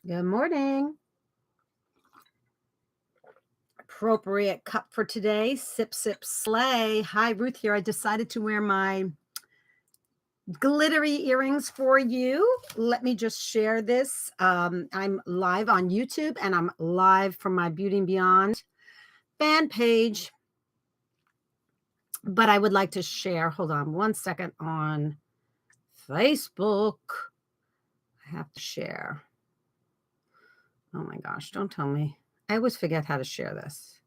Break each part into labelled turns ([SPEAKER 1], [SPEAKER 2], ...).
[SPEAKER 1] Good morning. Appropriate cup for today. Sip, sip, slay. Hi, Ruth here. I decided to wear my glittery earrings for you. Let me just share this. I'm live on YouTube and I'm live from my Beauty and Beyond fan page. But I would like to share, hold on one second, on Facebook. I have to share. Oh my gosh, don't tell me. I always forget how to share this.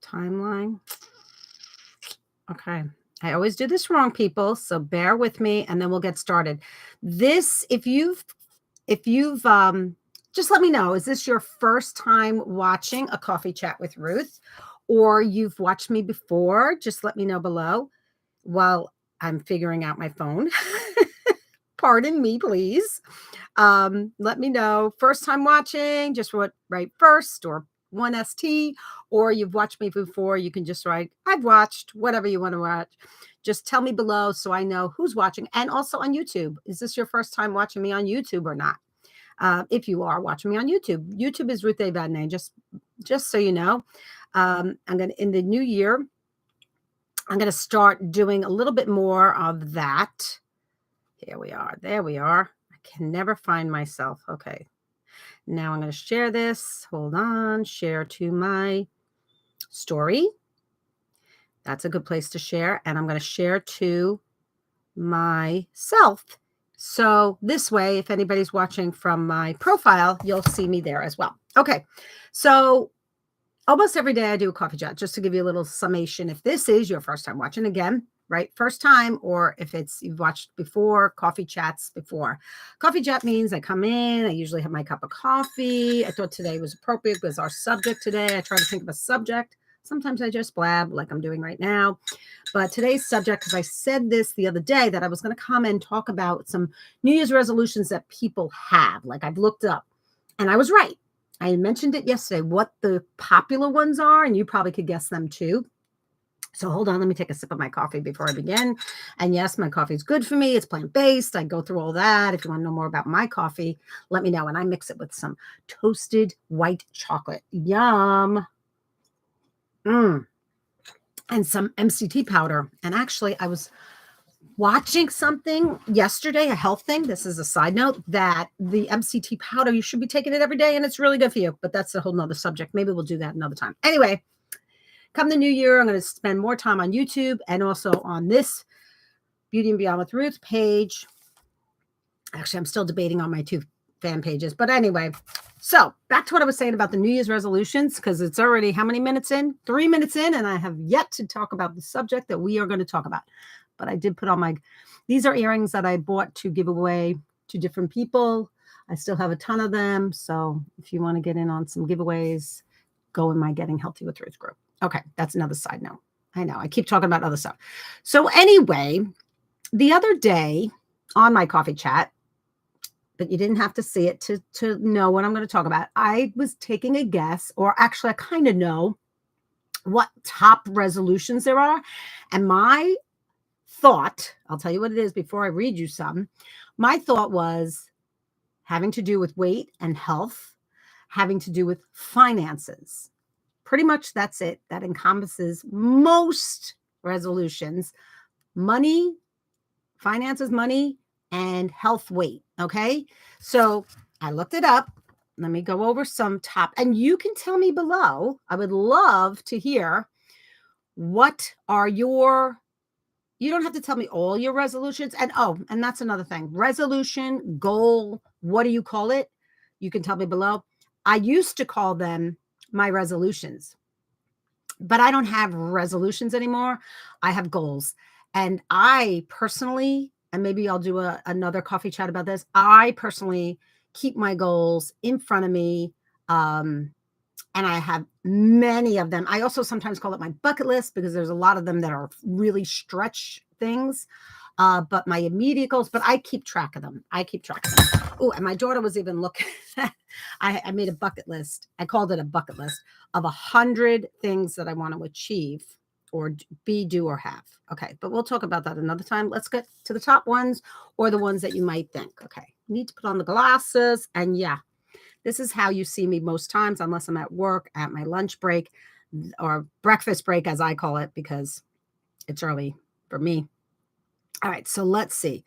[SPEAKER 1] Timeline. Okay. I always do this wrong, people, so bear with me and then we'll get started. This, if you've just let me know, is this your first time watching a coffee chat with Ruth or you've watched me before? Just let me know below while I'm figuring out my phone. Pardon me, please. Let me know. First time watching, just write first or 1ST, or you've watched me before. You can just write, I've watched, whatever you want to watch. Just tell me below so I know who's watching. And also on YouTube. Is this your first time watching me on YouTube or not? If you are watching me on YouTube, YouTube is Ruth Evadne, just so you know. I'm going to, in the new year, I'm going to start doing a little bit more of that. Here we are. There we are. I can never find myself. Okay. Now I'm going to share this. Hold on. Share to my story. That's a good place to share. And I'm going to share to myself. So this way, if anybody's watching from my profile, you'll see me there as well. Okay. So almost every day I do a coffee chat, just to give you a little summation. If this is your first time watching, again, right? First time, or if it's you've watched before, coffee chats before. Coffee chat means I come in, I usually have my cup of coffee. I thought today was appropriate because our subject today, I try to think of a subject. Sometimes I just blab like I'm doing right now. But today's subject, because I said this the other day, that I was going to come and talk about some New Year's resolutions that people have. Like I've looked up and I was right. I mentioned it yesterday, what the popular ones are, and you probably could guess them too. So hold on, let me take a sip of my coffee before I begin. And yes, my coffee is good for me. It's plant-based. I go through all that. If you want to know more about my coffee, let me know. And I mix it with some toasted white chocolate. Yum. And some MCT powder. And actually, I was watching something yesterday, a health thing. This is a side note, that the MCT powder, you should be taking it every day and it's really good for you. But that's a whole nother subject. Maybe we'll do that another time. Anyway, come the new year, I'm going to spend more time on YouTube and also on this Beauty and Beyond with Ruth page. Actually, I'm still debating on my two fan pages. But anyway, so back to what I was saying about the New Year's resolutions, because it's already how many minutes in? 3 minutes in, and I have yet to talk about the subject that we are going to talk about. But I did put on these are earrings that I bought to give away to different people. I still have a ton of them. So if you want to get in on some giveaways, go in my Getting Healthy with Ruth group. Okay, that's another side note. I know I keep talking about other stuff. So anyway, the other day on my coffee chat, but you didn't have to see it to know what I'm going to talk about. I was taking a guess, or actually I kind of know what top resolutions there are. And my thought, I'll tell you what it is before I read you some. My thought was having to do with weight and health, having to do with finances. Pretty much that's it. That encompasses most resolutions: money, finances, money, and health, weight. Okay. So I looked it up. Let me go over some top, and you can tell me below. I would love to hear what are you don't have to tell me all your resolutions. And and that's another thing. Resolution, goal, what do you call it? You can tell me below. I used to call them my resolutions, but I don't have resolutions anymore. I have goals. And I personally, and maybe I'll do another coffee chat about this, I personally keep my goals in front of me. And I have many of them. I also sometimes call it my bucket list because there's a lot of them that are really stretch things. But my immediate goals, but I keep track of them. I keep track of them. Oh, and my daughter was even looking. I made a bucket list. I called it a bucket list of 100 things that I want to achieve or be, do, or have. Okay, but we'll talk about that another time. Let's get to the top ones or the ones that you might think. Okay, need to put on the glasses. And yeah, This is how you see me most times, unless I'm at work, at my lunch break, or breakfast break, as I call it, because it's early for me. All right, so let's see.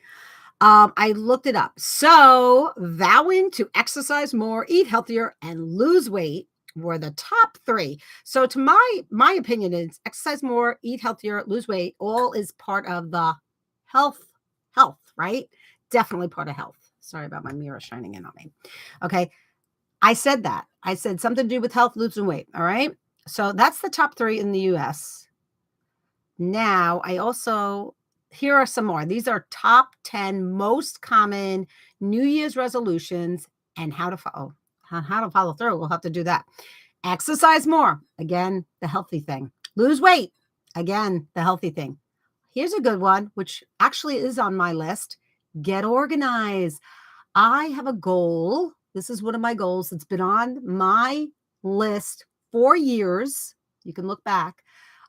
[SPEAKER 1] I looked it up. So, vowing to exercise more, eat healthier, and lose weight were the top three. So, to my opinion, is exercise more, eat healthier, lose weight. All is part of the health, right? Definitely part of health. Sorry about my mirror shining in on me. Okay, I said that. I said something to do with health, losing weight. All right. So that's the top three in the U.S. Now, I also, here are some more. These are top 10 most common New Year's resolutions and how to follow through. We'll have to do that. Exercise more. Again, the healthy thing. Lose weight. Again, the healthy thing. Here's a good one, which actually is on my list. Get organized. I have a goal. This is one of my goals. It's been on my list for years. You can look back,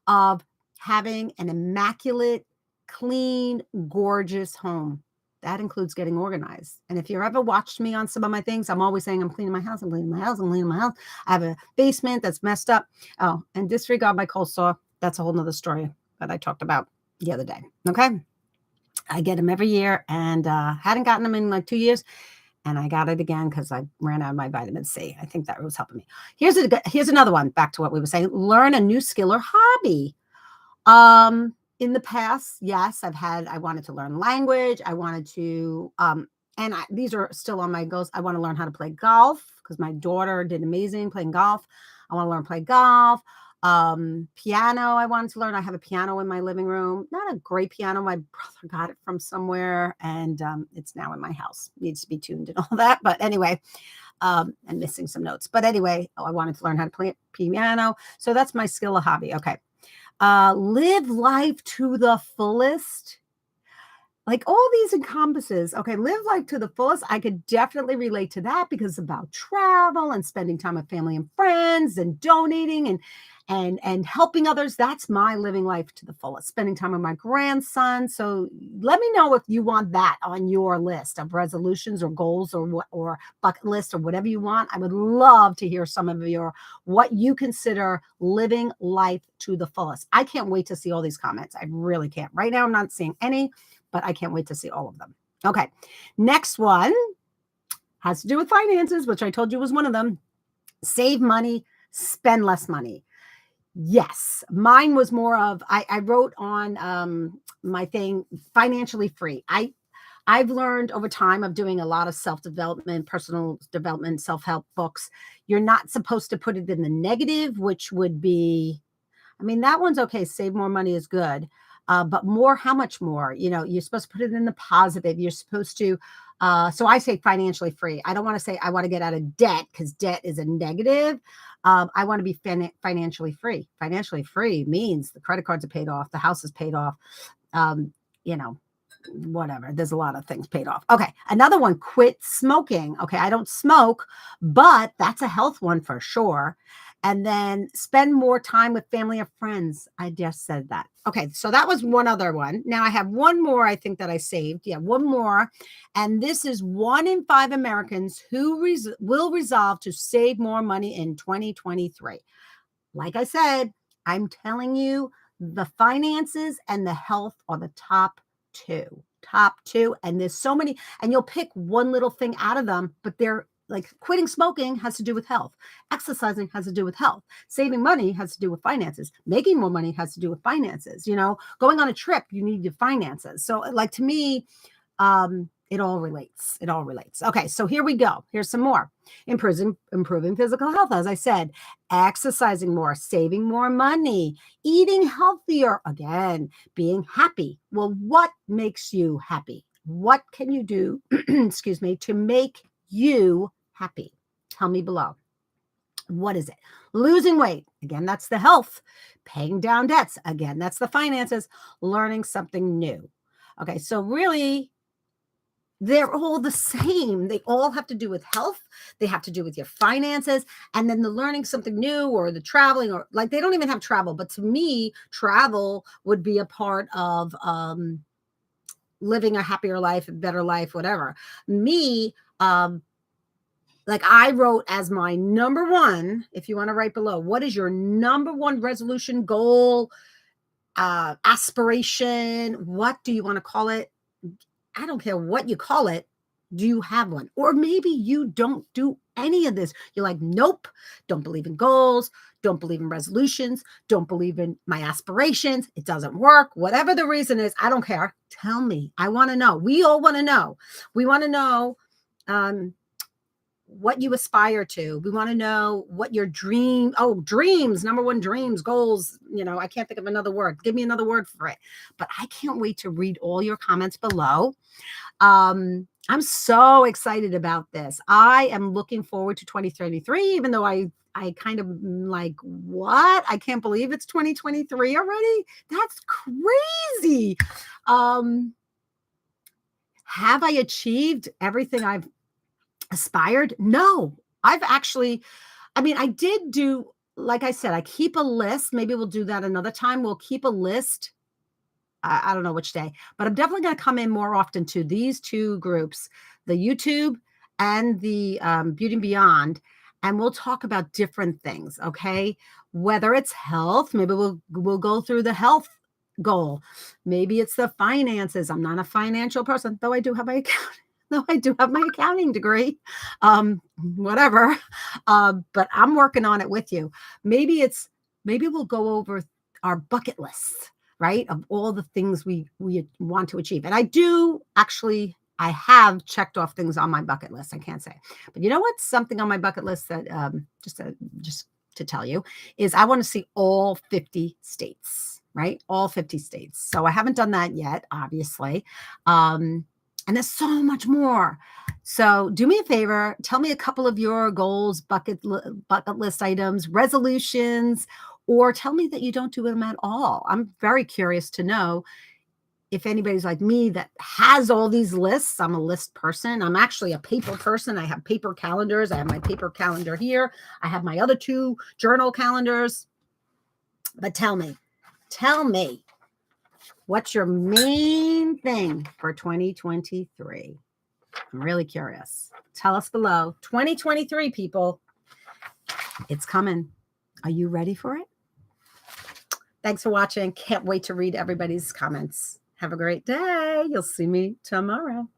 [SPEAKER 1] of having an immaculate, clean, gorgeous home. That includes getting organized. And if you've ever watched me on some of my things, I'm always saying, I'm cleaning my house, I'm cleaning my house, I'm cleaning my house. I have a basement that's messed up. Oh, and disregard my coleslaw. That's a whole nother story that I talked about the other day. Okay. I get them every year and hadn't gotten them in like 2 years. And I got it again because I ran out of my vitamin C. I think that was helping me. Here's another one. Back to what we were saying. Learn a new skill or hobby. In the past, yes, I wanted to learn language. I wanted to, these are still on my goals. I want to learn how to play golf because my daughter did amazing playing golf. I want to learn to play golf. Piano, I wanted to learn. I have a piano in my living room, not a great piano. My brother got it from somewhere and it's now in my house. Needs to be tuned and all that. But anyway, I'm missing some notes. But anyway, I wanted to learn how to play piano. So that's my skill or hobby. Okay. Live life to the fullest. Like all these encompasses. Okay, live life to the fullest. I could definitely relate to that because it's about travel and spending time with family and friends and donating and helping others. That's my living life to the fullest. Spending time with my grandson. So let me know if you want that on your list of resolutions or goals or bucket list or whatever you want. I would love to hear some of what you consider living life to the fullest. I can't wait to see all these comments. I really can't. Right now, I'm not seeing any, but I can't wait to see all of them. Okay. Next one has to do with finances, which I told you was one of them. Save money, spend less money. Yes, mine was more of, I wrote on my thing, financially free. I've learned over time of doing a lot of self-development, personal development, self-help books. You're not supposed to put it in the negative, which would be, that one's okay. Save more money is good. But more, how much more? You're supposed to put it in the positive. You're supposed to, so I say financially free. I don't want to say I want to get out of debt because debt is a negative. I want to be financially free. Financially free means the credit cards are paid off, the house is paid off, whatever. There's a lot of things paid off. Okay. Another one, quit smoking. Okay. I don't smoke, but that's a health one for sure. And then spend more time with family or friends. I just said that. Okay. So that was one other one. Now I have one more, I think that I saved. Yeah. One more. And this is 1 in 5 Americans who will resolve to save more money in 2023. Like I said, I'm telling you, the finances and the health are the top two. And there's so many, and you'll pick one little thing out of them, but they're like quitting smoking has to do with health. Exercising has to do with health. Saving money has to do with finances. Making more money has to do with finances. Going on a trip, you need your finances. So like to me, it all relates. Okay. So here we go. Here's some more. Improving physical health. As I said, exercising more, saving more money, eating healthier, again, being happy. Well, what makes you happy? What can you do, excuse me, to make you happy? Tell me below. What is it? Losing weight. Again, that's the health. Paying down debts. Again, that's the finances. Learning something new. Okay. So really, they're all the same. They all have to do with health. They have to do with your finances. And then the learning something new or the traveling, or like they don't even have travel. But to me, travel would be a part of living a happier life, a better life, whatever. Me, like I wrote as my number one, if you want to write below, what is your number one resolution, goal, aspiration? What do you want to call it? I don't care what you call it. Do you have one? Or maybe you don't do any of this. You're like, nope, don't believe in goals, don't believe in resolutions, don't believe in my aspirations. It doesn't work. Whatever the reason is, I don't care. Tell me. I want to know. We all want to know. We want to know what you aspire to. We want to know what your dreams, number one, dreams, goals. I can't think of another word. Give me another word for it. But I can't wait to read all your comments below. I'm so excited about this. I am looking forward to 2033, even though I kind of like, what? I can't believe it's 2023 already. That's crazy. Have I achieved everything I've aspired? No, I did do, like I said, I keep a list. Maybe we'll do that another time. We'll keep a list. I don't know which day, but I'm definitely going to come in more often to these two groups, the YouTube and the Beauty and Beyond, and we'll talk about different things. Okay, whether it's health, maybe we'll go through the health goal. Maybe it's the finances. I'm not a financial person, though I do have my accounting degree, whatever. But I'm working on it with you. Maybe we'll go over our bucket lists, right? Of all the things we want to achieve. And I have checked off things on my bucket list. I can't say, but you know what's something on my bucket list that just to tell you is I want to see all 50 states, right? All 50 states. So I haven't done that yet, obviously. And there's so much more. So do me a favor, tell me a couple of your goals, bucket list items, resolutions, or tell me that you don't do them at all. I'm very curious to know if anybody's like me that has all these lists. I'm a list person. I'm actually a paper person. I have paper calendars. I have my paper calendar here. I have my other two journal calendars. But tell me, what's your main thing for 2023? I'm really curious. Tell us below. 2023, people. It's coming. Are you ready for it? Thanks for watching. Can't wait to read everybody's comments. Have a great day. You'll see me tomorrow.